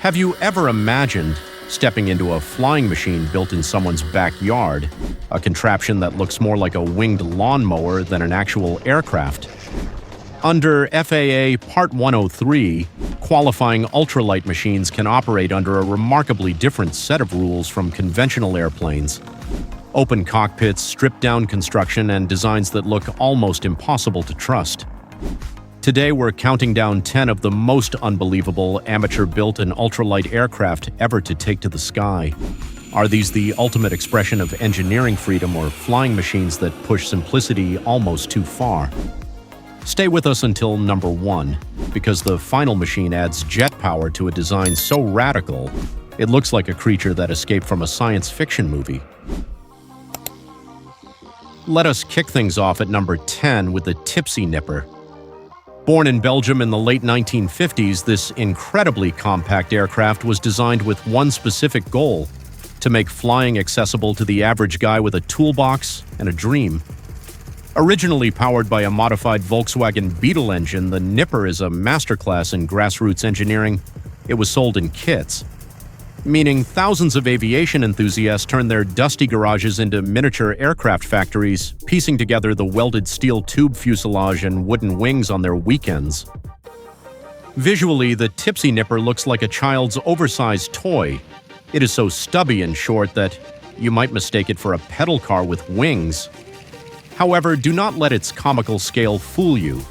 Have you ever imagined stepping into a flying machine built in someone's backyard, a contraption that looks more like a winged lawnmower than an actual aircraft? Under FAA Part 103, qualifying ultralight machines can operate under a remarkably different set of rules from conventional airplanes. Open cockpits, stripped-down construction, and designs that look almost impossible to trust. Today, we're counting down 10 of the most unbelievable amateur-built and ultralight aircraft ever to take to the sky. Are these the ultimate expression of engineering freedom or flying machines that push simplicity almost too far? Stay with us until number 1, because the final machine adds jet power to a design so radical, it looks like a creature that escaped from a science fiction movie. Let us kick things off at number 10 with the Tipsy Nipper. Born in Belgium in the late 1950s, this incredibly compact aircraft was designed with one specific goal: to make flying accessible to the average guy with a toolbox and a dream. Originally powered by a modified Volkswagen Beetle engine, the Nipper is a masterclass in grassroots engineering. It was sold in kits, meaning thousands of aviation enthusiasts turned their dusty garages into miniature aircraft factories, piecing together the welded steel tube fuselage and wooden wings on their weekends. Visually, the Tipsy Nipper looks like a child's oversized toy. It is so stubby and short that you might mistake it for a pedal car with wings. However, do not let its comical scale fool you.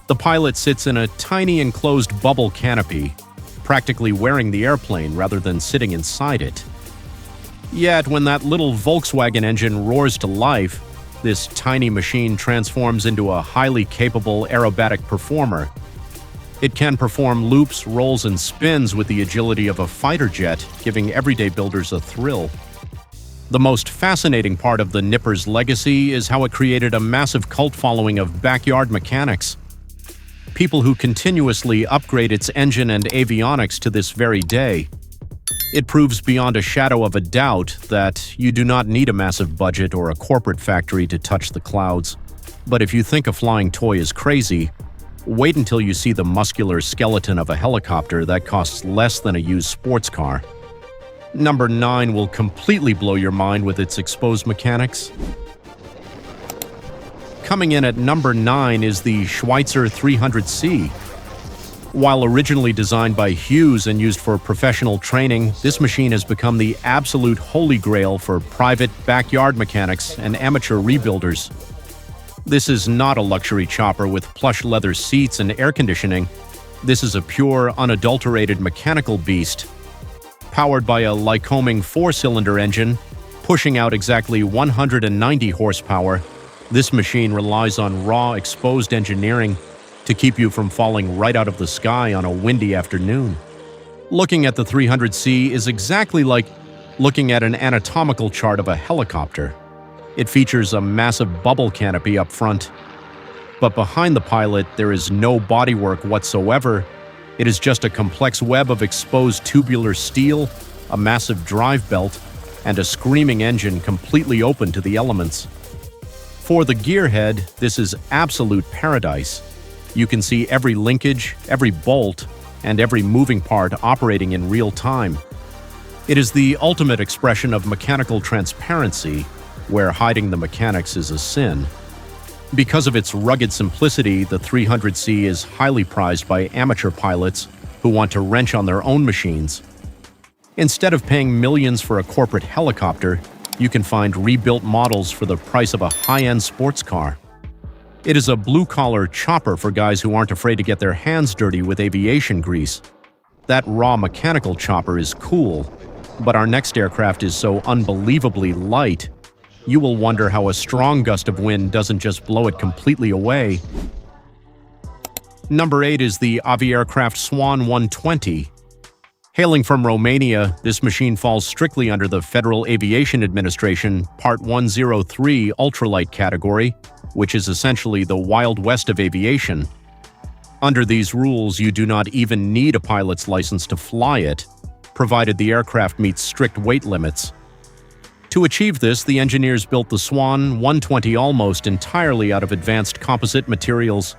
The pilot sits in a tiny enclosed bubble canopy, practically wearing the airplane rather than sitting inside it. Yet, when that little Volkswagen engine roars to life, this tiny machine transforms into a highly capable aerobatic performer. It can perform loops, rolls, and spins with the agility of a fighter jet, giving everyday builders a thrill. The most fascinating part of the Nipper's legacy is how it created a massive cult following of backyard mechanics. People who continuously upgrade its engine and avionics to this very day. It proves beyond a shadow of a doubt that you do not need a massive budget or a corporate factory to touch the clouds. But if you think a flying toy is crazy, wait until you see the muscular skeleton of a helicopter that costs less than a used sports car. Number 9 will completely blow your mind with its exposed mechanics. Coming in at number 9 is the Schweizer 300C. While originally designed by Hughes and used for professional training, this machine has become the absolute holy grail for private backyard mechanics and amateur rebuilders. This is not a luxury chopper with plush leather seats and air conditioning. This is a pure, unadulterated mechanical beast. Powered by a Lycoming 4-cylinder engine, pushing out exactly 190 horsepower, this machine relies on raw, exposed engineering to keep you from falling right out of the sky on a windy afternoon. Looking at the 300C is exactly like looking at an anatomical chart of a helicopter. It features a massive bubble canopy up front, but behind the pilot there is no bodywork whatsoever. It is just a complex web of exposed tubular steel, a massive drive belt, and a screaming engine completely open to the elements. For the gearhead, this is absolute paradise. You can see every linkage, every bolt, and every moving part operating in real time. It is the ultimate expression of mechanical transparency, where hiding the mechanics is a sin. Because of its rugged simplicity, the 300C is highly prized by amateur pilots who want to wrench on their own machines. Instead of paying millions for a corporate helicopter, you can find rebuilt models for the price of a high-end sports car. It is a blue-collar chopper for guys who aren't afraid to get their hands dirty with aviation grease. That raw mechanical chopper is cool, but our next aircraft is so unbelievably light, you will wonder how a strong gust of wind doesn't just blow it completely away. Number 8 is the Aviaircraft Swan 120. Hailing from Romania, this machine falls strictly under the Federal Aviation Administration Part 103 ultralight category, which is essentially the Wild West of aviation. Under these rules, you do not even need a pilot's license to fly it, provided the aircraft meets strict weight limits. To achieve this, the engineers built the Swan 120 almost entirely out of advanced composite materials.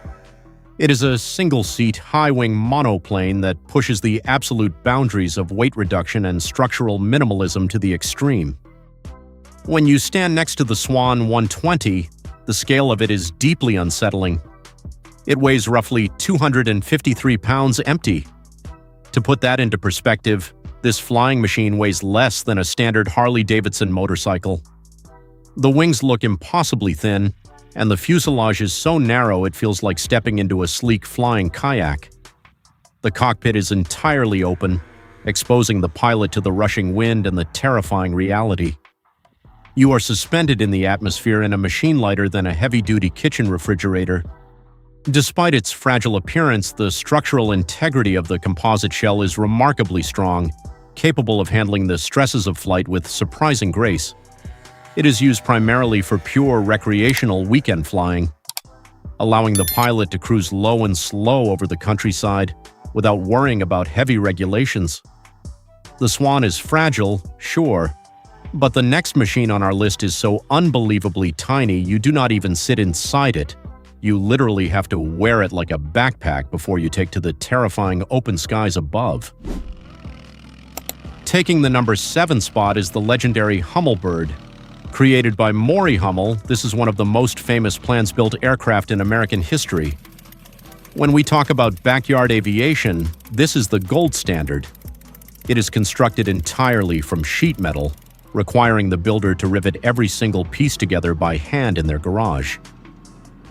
It is a single-seat, high-wing monoplane that pushes the absolute boundaries of weight reduction and structural minimalism to the extreme. When you stand next to the Swan 120, the scale of it is deeply unsettling. It weighs roughly 253 pounds empty. To put that into perspective, this flying machine weighs less than a standard Harley-Davidson motorcycle. The wings look impossibly thin, and the fuselage is so narrow it feels like stepping into a sleek flying kayak. The cockpit is entirely open, exposing the pilot to the rushing wind and the terrifying reality. You are suspended in the atmosphere in a machine lighter than a heavy-duty kitchen refrigerator. Despite its fragile appearance, the structural integrity of the composite shell is remarkably strong, capable of handling the stresses of flight with surprising grace. It is used primarily for pure recreational weekend flying, allowing the pilot to cruise low and slow over the countryside without worrying about heavy regulations. The Swan is fragile, sure, but the next machine on our list is so unbelievably tiny you do not even sit inside it. You literally have to wear it like a backpack before you take to the terrifying open skies above. Taking the number 7 spot is the legendary Hummelbird. Created by Maury Hummel, this is one of the most famous plans-built aircraft in American history. When we talk about backyard aviation, this is the gold standard. It is constructed entirely from sheet metal, requiring the builder to rivet every single piece together by hand in their garage.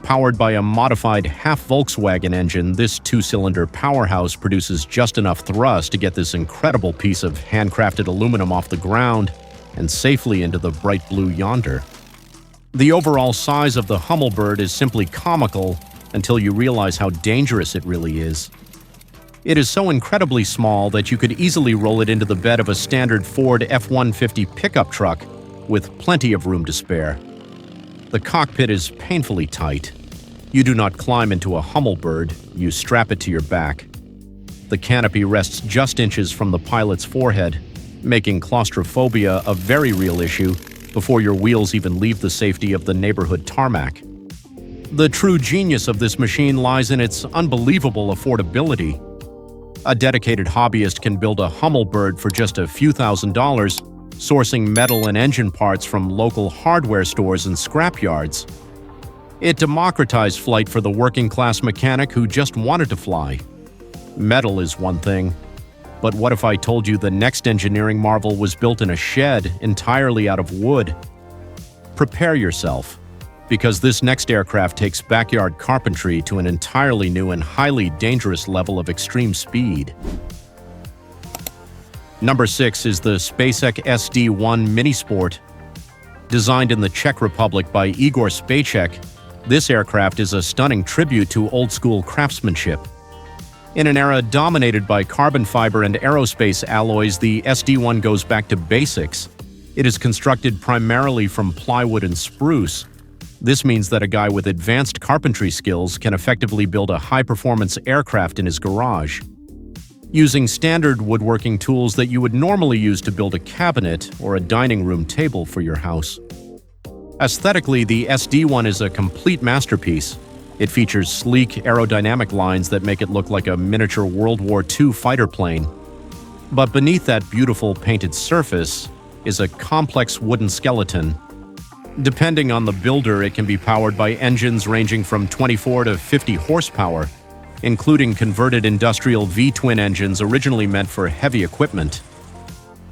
Powered by a modified half-Volkswagen engine, this two-cylinder powerhouse produces just enough thrust to get this incredible piece of handcrafted aluminum off the ground and safely into the bright blue yonder. The overall size of the Hummelbird is simply comical until you realize how dangerous it really is. It is so incredibly small that you could easily roll it into the bed of a standard Ford F-150 pickup truck with plenty of room to spare. The cockpit is painfully tight. You do not climb into a Hummelbird, you strap it to your back. The canopy rests just inches from the pilot's forehead, making claustrophobia a very real issue before your wheels even leave the safety of the neighborhood tarmac. The true genius of this machine lies in its unbelievable affordability. A dedicated hobbyist can build a Hummelbird for just a few $1,000s, sourcing metal and engine parts from local hardware stores and scrapyards. It democratized flight for the working-class mechanic who just wanted to fly. Metal is one thing, but what if I told you the next engineering marvel was built in a shed entirely out of wood? Prepare yourself, because this next aircraft takes backyard carpentry to an entirely new and highly dangerous level of extreme speed. Number 6 is the Spacek SD-1 Minisport. Designed in the Czech Republic by Igor Spacek, this aircraft is a stunning tribute to old-school craftsmanship. In an era dominated by carbon fiber and aerospace alloys, the SD-1 goes back to basics. It is constructed primarily from plywood and spruce. This means that a guy with advanced carpentry skills can effectively build a high-performance aircraft in his garage. Using standard woodworking tools that you would normally use to build a cabinet or a dining room table for your house. Aesthetically, the SD-1 is a complete masterpiece. It features sleek aerodynamic lines that make it look like a miniature World War II fighter plane. But beneath that beautiful painted surface is a complex wooden skeleton. Depending on the builder, it can be powered by engines ranging from 24 to 50 horsepower, including converted industrial V-twin engines originally meant for heavy equipment.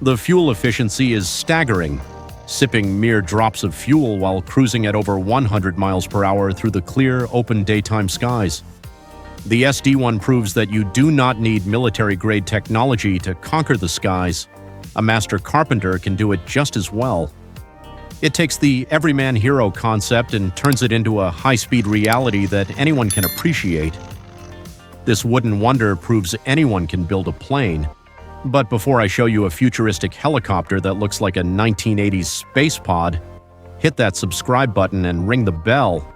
The fuel efficiency is staggering, sipping mere drops of fuel while cruising at over 100 miles per hour through the clear, open daytime skies. The SD-1 proves that you do not need military-grade technology to conquer the skies. A master carpenter can do it just as well. It takes the everyman hero concept and turns it into a high-speed reality that anyone can appreciate. This wooden wonder proves anyone can build a plane. But before I show you a futuristic helicopter that looks like a 1980s space pod, hit that subscribe button and ring the bell,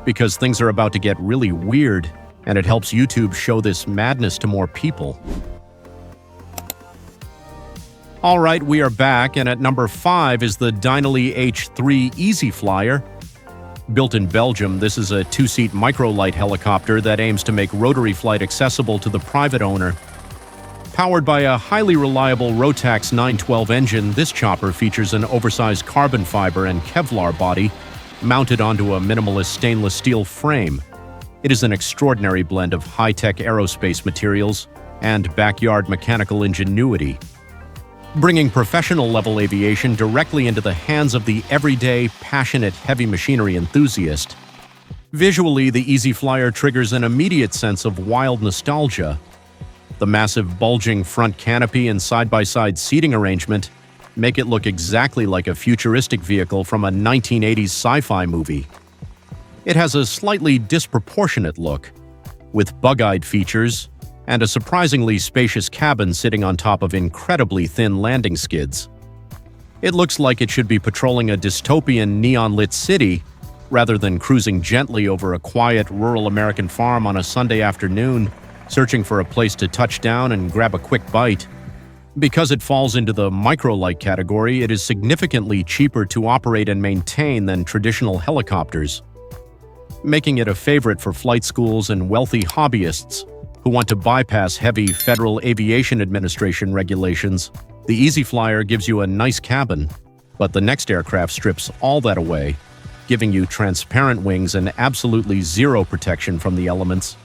because things are about to get really weird, and it helps YouTube show this madness to more people. Alright, we are back, and at number 5 is the Dino H3 Easy Flyer. Built in Belgium, this is a two-seat microlight helicopter that aims to make rotary flight accessible to the private owner. Powered by a highly reliable Rotax 912 engine, this chopper features an oversized carbon fiber and Kevlar body mounted onto a minimalist stainless steel frame. It is an extraordinary blend of high-tech aerospace materials and backyard mechanical ingenuity, bringing professional-level aviation directly into the hands of the everyday, passionate heavy machinery enthusiast. Visually, the Easy Flyer triggers an immediate sense of wild nostalgia. The massive bulging front canopy and side-by-side seating arrangement make it look exactly like a futuristic vehicle from a 1980s sci-fi movie. It has a slightly disproportionate look, with bug-eyed features and a surprisingly spacious cabin sitting on top of incredibly thin landing skids. It looks like it should be patrolling a dystopian neon-lit city rather than cruising gently over a quiet rural American farm on a Sunday afternoon, searching for a place to touch down and grab a quick bite. Because it falls into the microlight category, it is significantly cheaper to operate and maintain than traditional helicopters, making it a favorite for flight schools and wealthy hobbyists who want to bypass heavy Federal Aviation Administration regulations. The Easy Flyer gives you a nice cabin, but the next aircraft strips all that away, giving you transparent wings and absolutely zero protection from the elements.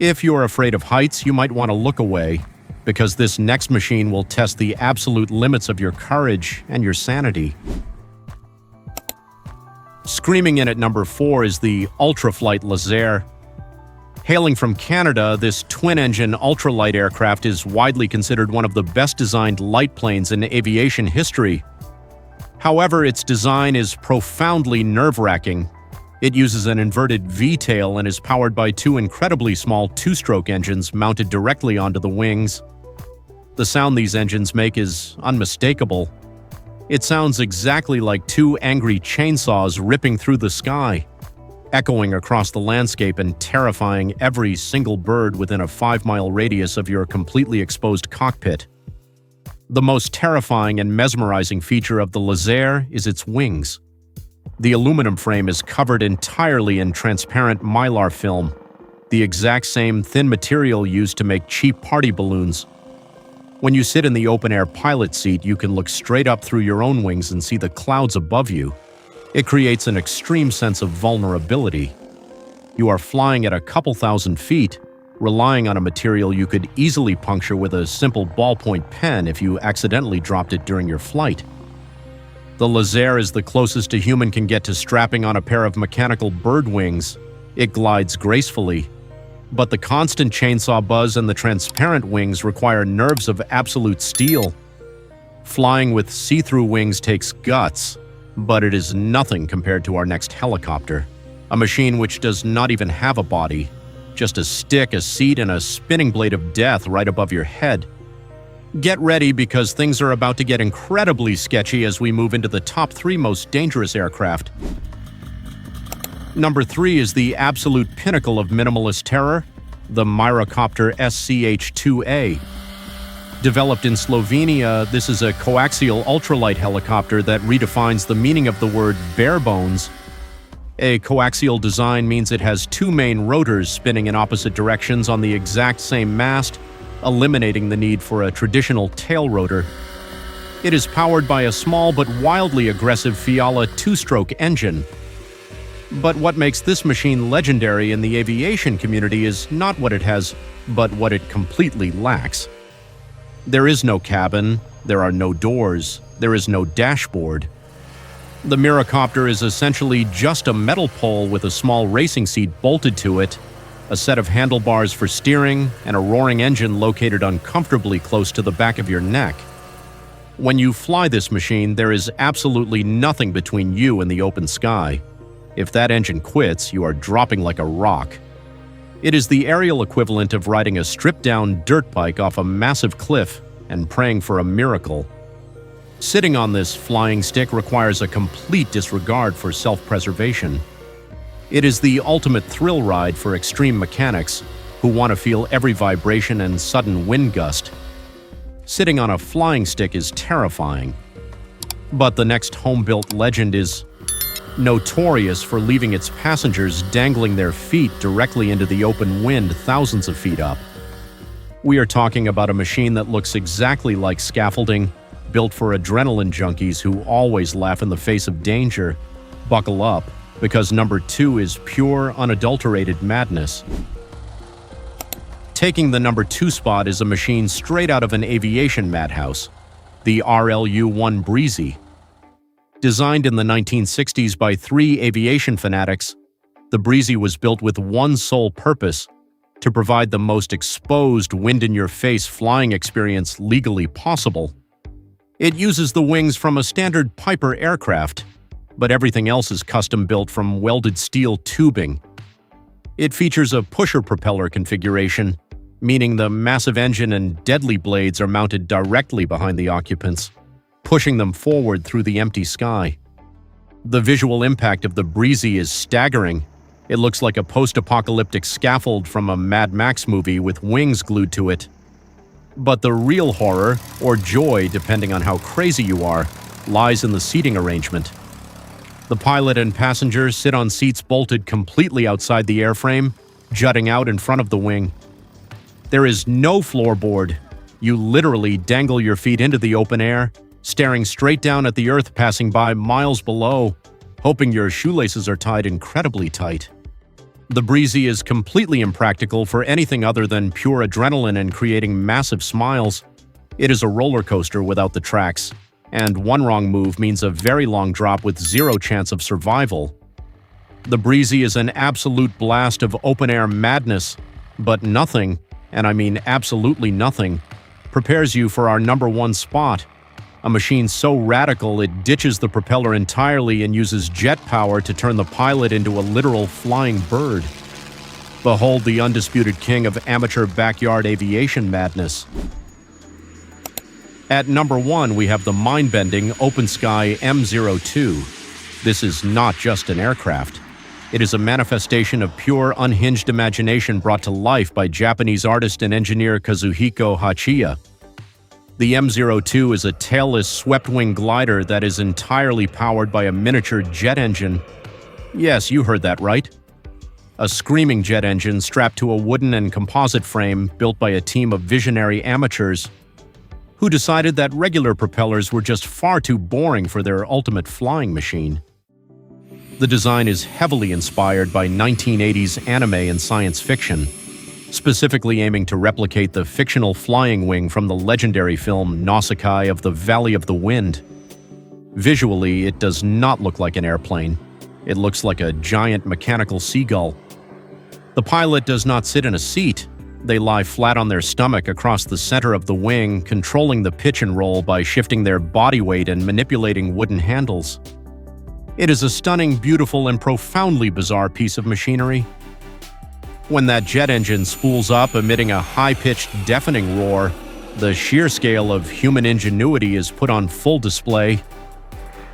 If you're afraid of heights, you might want to look away, because this next machine will test the absolute limits of your courage and your sanity. Screaming in at number 4 is the Ultraflight Lazair. Hailing from Canada, this twin-engine ultralight aircraft is widely considered one of the best-designed light planes in aviation history. However, its design is profoundly nerve-wracking. It uses an inverted V-tail and is powered by two incredibly small two-stroke engines mounted directly onto the wings. The sound these engines make is unmistakable. It sounds exactly like two angry chainsaws ripping through the sky, echoing across the landscape and terrifying every single bird within a 5-mile radius of your completely exposed cockpit. The most terrifying and mesmerizing feature of the Lazair is its wings. The aluminum frame is covered entirely in transparent mylar film, the exact same thin material used to make cheap party balloons. When you sit in the open-air pilot seat, you can look straight up through your own wings and see the clouds above you. It creates an extreme sense of vulnerability. You are flying at a couple thousand feet, relying on a material you could easily puncture with a simple ballpoint pen if you accidentally dropped it during your flight. The Lazair is the closest a human can get to strapping on a pair of mechanical bird wings. It glides gracefully, but the constant chainsaw buzz and the transparent wings require nerves of absolute steel. Flying with see-through wings takes guts, but it is nothing compared to our next helicopter, a machine which does not even have a body, just a stick, a seat, and a spinning blade of death right above your head. Get ready, because things are about to get incredibly sketchy as we move into the top 3 most dangerous aircraft. Number 3 is the absolute pinnacle of minimalist terror, the Microcopter SCH-2A. Developed in Slovenia, this is a coaxial ultralight helicopter that redefines the meaning of the word bare bones. A coaxial design means it has 2 main rotors spinning in opposite directions on the exact same mast, eliminating the need for a traditional tail rotor. It is powered by a small but wildly aggressive Fiala 2-stroke engine. But what makes this machine legendary in the aviation community is not what it has, but what it completely lacks. There is no cabin, there are no doors, there is no dashboard. The Microcopter is essentially just a metal pole with a small racing seat bolted to it, a set of handlebars for steering, and a roaring engine located uncomfortably close to the back of your neck. When you fly this machine, there is absolutely nothing between you and the open sky. If that engine quits, you are dropping like a rock. It is the aerial equivalent of riding a stripped-down dirt bike off a massive cliff and praying for a miracle. Sitting on this flying stick requires a complete disregard for self-preservation. It is the ultimate thrill ride for extreme mechanics who want to feel every vibration and sudden wind gust. Sitting on a flying stick is terrifying. But the next Homebuilt legend is notorious for leaving its passengers dangling their feet directly into the open wind thousands of feet up. We are talking about a machine that looks exactly like scaffolding, built for adrenaline junkies who always laugh in the face of danger. Buckle up, because number 2 is pure, unadulterated madness. Taking the number 2 spot is a machine straight out of an aviation madhouse, the RLU-1 Breezy. Designed in the 1960s by 3 aviation fanatics, the Breezy was built with one sole purpose: to provide the most exposed, wind-in-your-face flying experience legally possible. It uses the wings from a standard Piper aircraft, but everything else is custom-built from welded steel tubing. It features a pusher propeller configuration, meaning the massive engine and deadly blades are mounted directly behind the occupants, pushing them forward through the empty sky. The visual impact of the Breezy is staggering. It looks like a post-apocalyptic scaffold from a Mad Max movie with wings glued to it. But the real horror, or joy depending on how crazy you are, lies in the seating arrangement. The pilot and passengers sit on seats bolted completely outside the airframe, jutting out in front of the wing. There is no floorboard. You literally dangle your feet into the open air, staring straight down at the earth passing by miles below, hoping your shoelaces are tied incredibly tight. The Breezy is completely impractical for anything other than pure adrenaline and creating massive smiles. It is a roller coaster without the tracks, and one wrong move means a very long drop with zero chance of survival. The Breezy is an absolute blast of open-air madness, but nothing, and I mean absolutely nothing, prepares you for our number 1 spot. A machine so radical it ditches the propeller entirely and uses jet power to turn the pilot into a literal flying bird. Behold the undisputed king of amateur backyard aviation madness. At number 1, we have the mind-bending Sky M02. This is not just an aircraft. It is a manifestation of pure, unhinged imagination brought to life by Japanese artist and engineer Kazuhiko Hachiya. The M02 is a tailless, swept-wing glider that is entirely powered by a miniature jet engine. Yes, you heard that right. A screaming jet engine strapped to a wooden and composite frame built by a team of visionary amateurs who decided that regular propellers were just far too boring for their ultimate flying machine. The design is heavily inspired by 1980s anime and science fiction, specifically aiming to replicate the fictional flying wing from the legendary film Nausicaa of the Valley of the Wind. Visually, it does not look like an airplane. It looks like a giant mechanical seagull. The pilot does not sit in a seat. They lie flat on their stomach across the center of the wing, controlling the pitch and roll by shifting their body weight and manipulating wooden handles. It is a stunning, beautiful, and profoundly bizarre piece of machinery. When that jet engine spools up, emitting a high-pitched, deafening roar, the sheer scale of human ingenuity is put on full display.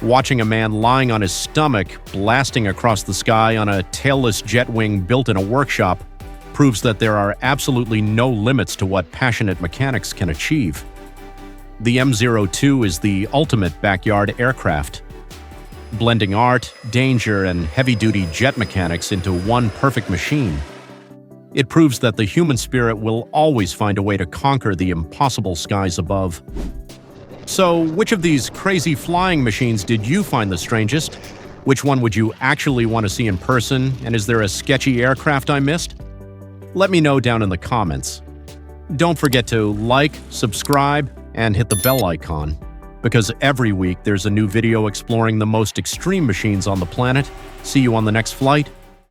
Watching a man lying on his stomach, blasting across the sky on a tailless jet wing built in a workshop, proves that there are absolutely no limits to what passionate mechanics can achieve. The M02 is the ultimate backyard aircraft, blending art, danger, and heavy-duty jet mechanics into one perfect machine. It proves that the human spirit will always find a way to conquer the impossible skies above. So, which of these crazy flying machines did you find the strangest? Which one would you actually want to see in person, and is there a sketchy aircraft I missed? Let me know down in the comments. Don't forget to like, subscribe, and hit the bell icon, because every week there's a new video exploring the most extreme machines on the planet. See you on the next flight.